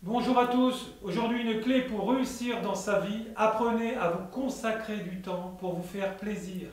Bonjour à tous, aujourd'hui une clé pour réussir dans sa vie, apprenez à vous consacrer du temps pour vous faire plaisir.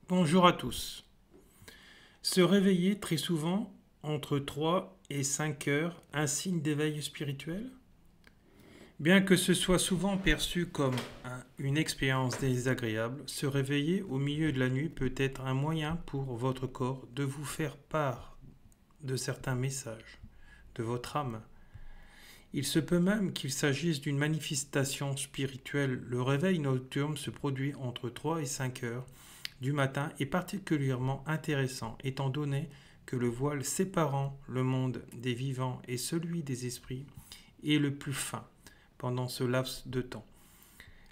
Bonjour à tous. Se réveiller très souvent entre 3 et 5 heures, un signe d'éveil spirituel? Bien que ce soit souvent perçu comme une expérience désagréable, se réveiller au milieu de la nuit peut être un moyen pour votre corps de vous faire part de certains messages de votre âme. Il se peut même qu'il s'agisse d'une manifestation spirituelle. Le réveil nocturne se produit entre 3 et 5 heures du matin est particulièrement intéressant étant donné que le voile séparant le monde des vivants et celui des esprits est le plus fin pendant ce laps de temps.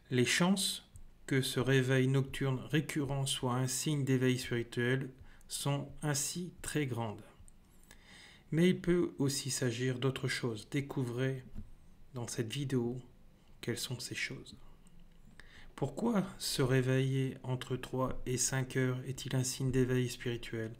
Les chances que ce réveil nocturne récurrent soit un signe d'éveil spirituel sont ainsi très grandes. Mais il peut aussi s'agir d'autre chose. Découvrez dans cette vidéo quelles sont ces choses. Pourquoi se réveiller entre 3 et 5 heures est-il un signe d'éveil spirituel?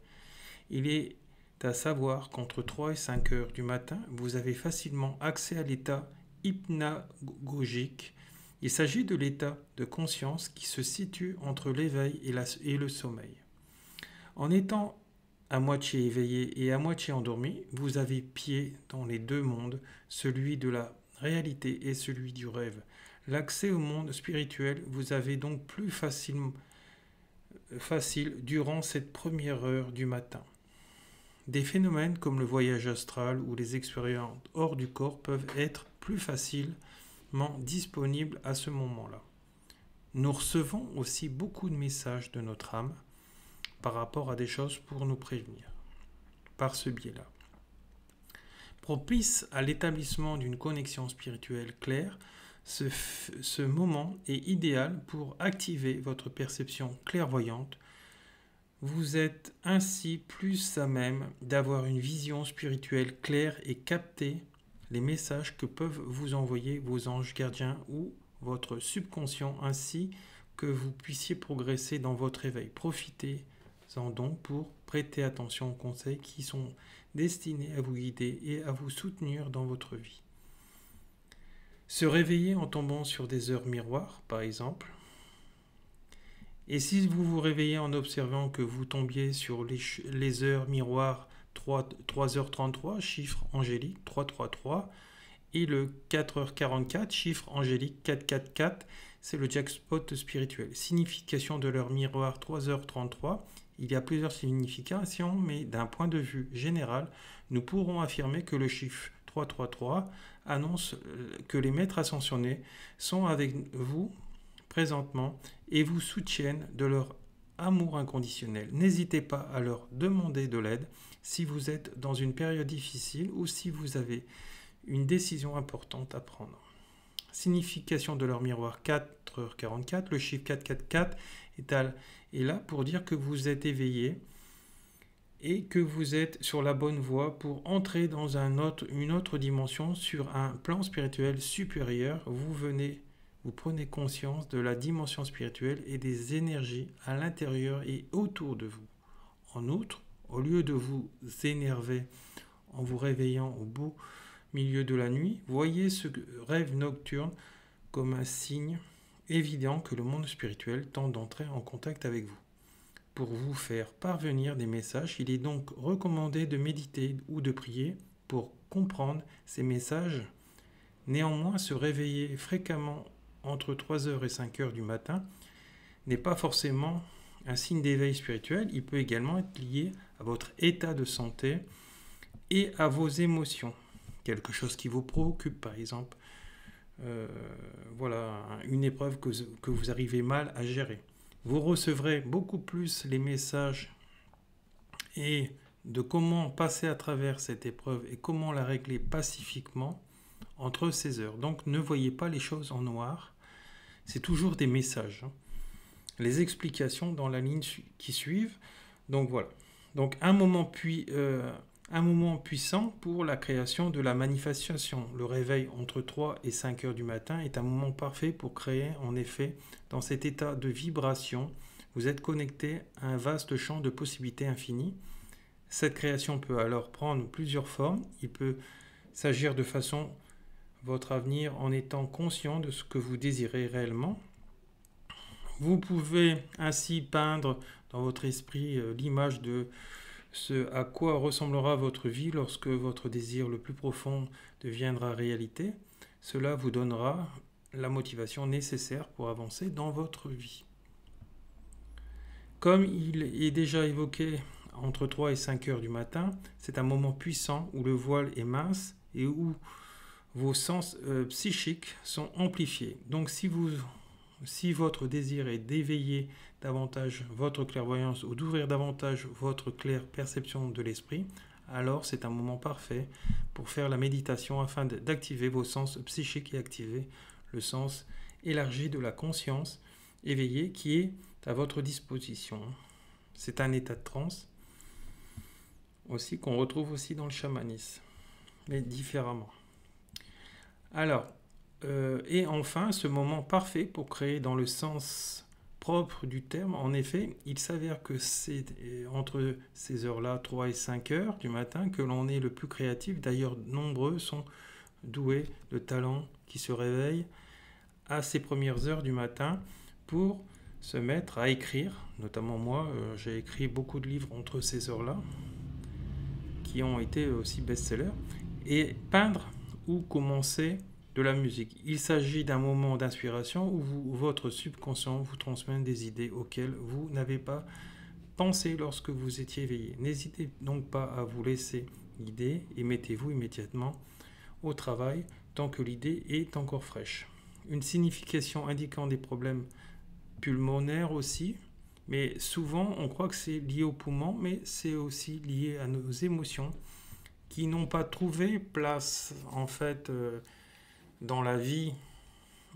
Il est à savoir qu'entre 3 et 5 heures du matin, vous avez facilement accès à l'état hypnagogique. Il s'agit de l'état de conscience qui se situe entre l'éveil et le sommeil. En étant à moitié éveillé et à moitié endormi, vous avez pied dans les deux mondes, celui de la réalité et celui du rêve. L'accès au monde spirituel vous avez donc plus facile durant cette première heure du matin. Des phénomènes comme le voyage astral ou les expériences hors du corps peuvent être plus facilement disponibles à ce moment-là. Nous recevons aussi beaucoup de messages de notre âme par rapport à des choses pour nous prévenir, par ce biais-là. Propice à l'établissement d'une connexion spirituelle claire, ce moment est idéal pour activer votre perception clairvoyante. Vous êtes ainsi plus à même d'avoir une vision spirituelle claire et capter les messages que peuvent vous envoyer vos anges gardiens ou votre subconscient ainsi que vous puissiez progresser dans votre éveil. Profitez-en donc pour prêter attention aux conseils qui sont destinés à vous guider et à vous soutenir dans votre vie. Se réveiller en tombant sur des heures miroirs, par exemple. Et si vous vous réveillez en observant que vous tombiez sur les heures miroirs 3h33, chiffre angélique 333, et le 4h44, chiffre angélique 444, c'est le jackpot spirituel. Signification de l'heure miroir 3h33, il y a plusieurs significations, mais d'un point de vue général, nous pourrons affirmer que le chiffre 333 annonce que les maîtres ascensionnés sont avec vous présentement et vous soutiennent de leur amour inconditionnel. N'hésitez pas à leur demander de l'aide si vous êtes dans une période difficile ou si vous avez une décision importante à prendre. Signification de leur miroir 4h44, le chiffre 444 est là pour dire que vous êtes éveillé et que vous êtes sur la bonne voie pour entrer dans une autre dimension sur un plan spirituel supérieur. Vous prenez conscience de la dimension spirituelle et des énergies à l'intérieur et autour de vous. En outre, au lieu de vous énerver en vous réveillant au beau milieu de la nuit, voyez ce rêve nocturne comme un signe évident que le monde spirituel tente d'entrer en contact avec vous. Pour vous faire parvenir des messages, il est donc recommandé de méditer ou de prier pour comprendre ces messages. Néanmoins, se réveiller fréquemment entre 3h et 5h du matin n'est pas forcément un signe d'éveil spirituel. Il peut également être lié à votre état de santé et à vos émotions. Quelque chose qui vous préoccupe, par exemple. Une épreuve que vous arrivez mal à gérer. Vous recevrez beaucoup plus les messages et de comment passer à travers cette épreuve et comment la régler pacifiquement entre ces heures. Donc ne voyez pas les choses en noir, c'est toujours des messages. Les explications dans la ligne qui suivent. Donc voilà. Donc un moment puissant pour la création de la manifestation. Le réveil entre 3 et 5 heures du matin est un moment parfait pour créer, en effet, dans cet état de vibration, vous êtes connecté à un vaste champ de possibilités infinies. Cette création peut alors prendre plusieurs formes. Il peut s'agir de façon votre avenir en étant conscient de ce que vous désirez réellement. Vous pouvez ainsi peindre dans votre esprit l'image de ce à quoi ressemblera votre vie lorsque votre désir le plus profond deviendra réalité. Cela vous donnera la motivation nécessaire pour avancer dans votre vie. Comme il est déjà évoqué entre 3 et 5 heures du matin, c'est un moment puissant où le voile est mince et où vos sens psychiques sont amplifiés. Donc si votre désir est d'éveiller davantage votre clairvoyance ou d'ouvrir davantage votre claire perception de l'esprit, alors c'est un moment parfait pour faire la méditation afin d'activer vos sens psychiques et activer le sens élargi de la conscience éveillée qui est à votre disposition. C'est un état de transe aussi qu'on retrouve aussi dans le chamanisme, mais différemment. Alors, et enfin, ce moment parfait pour créer dans le sens propre du terme. En effet, il s'avère que c'est entre ces heures-là, 3 et 5 heures du matin, que l'on est le plus créatif. D'ailleurs, nombreux sont doués de talents qui se réveillent à ces premières heures du matin pour se mettre à écrire. Notamment moi, j'ai écrit beaucoup de livres entre ces heures-là, qui ont été aussi best-sellers, et peindre ou commencer de la musique. Il s'agit d'un moment d'inspiration où votre subconscient vous transmet des idées auxquelles vous n'avez pas pensé lorsque vous étiez éveillé. N'hésitez donc pas à vous laisser guider et mettez-vous immédiatement au travail tant que l'idée est encore fraîche. Une signification indiquant des problèmes pulmonaires aussi, mais souvent on croit que c'est lié aux poumons, mais c'est aussi lié à nos émotions qui n'ont pas trouvé place en fait dans la vie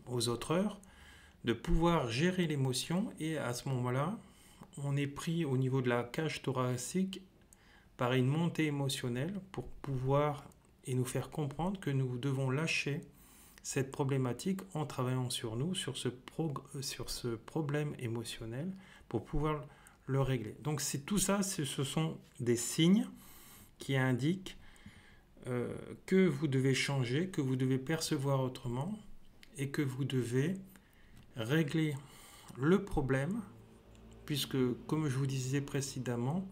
aux autres heures, de pouvoir gérer l'émotion, et à ce moment-là, on est pris au niveau de la cage thoracique par une montée émotionnelle pour pouvoir et nous faire comprendre que nous devons lâcher cette problématique en travaillant sur nous, sur ce problème émotionnel pour pouvoir le régler. Donc c'est tout ça, ce sont des signes qui indiquent que vous devez changer, que vous devez percevoir autrement et que vous devez régler le problème, puisque, comme je vous disais précédemment,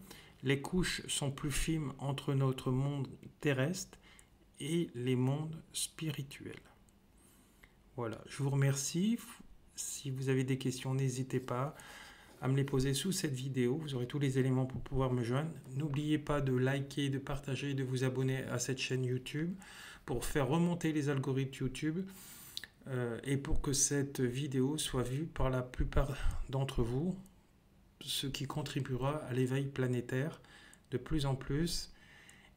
les couches sont plus fines entre notre monde terrestre et les mondes spirituels. Voilà, je vous remercie. Si vous avez des questions, n'hésitez pas à me les poser sous cette vidéo. Vous aurez tous les éléments pour pouvoir me joindre. N'oubliez pas de liker, de partager, de vous abonner à cette chaîne YouTube pour faire remonter les algorithmes YouTube et pour que cette vidéo soit vue par la plupart d'entre vous, ce qui contribuera à l'éveil planétaire de plus en plus.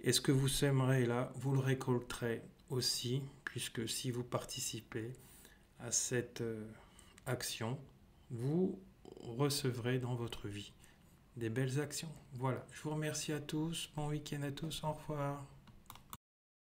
Et ce que vous sèmerez là, vous le récolterez aussi, puisque si vous participez à cette action, vous recevrez dans votre vie des belles actions. Voilà, je vous remercie à tous, bon week-end à tous, au revoir.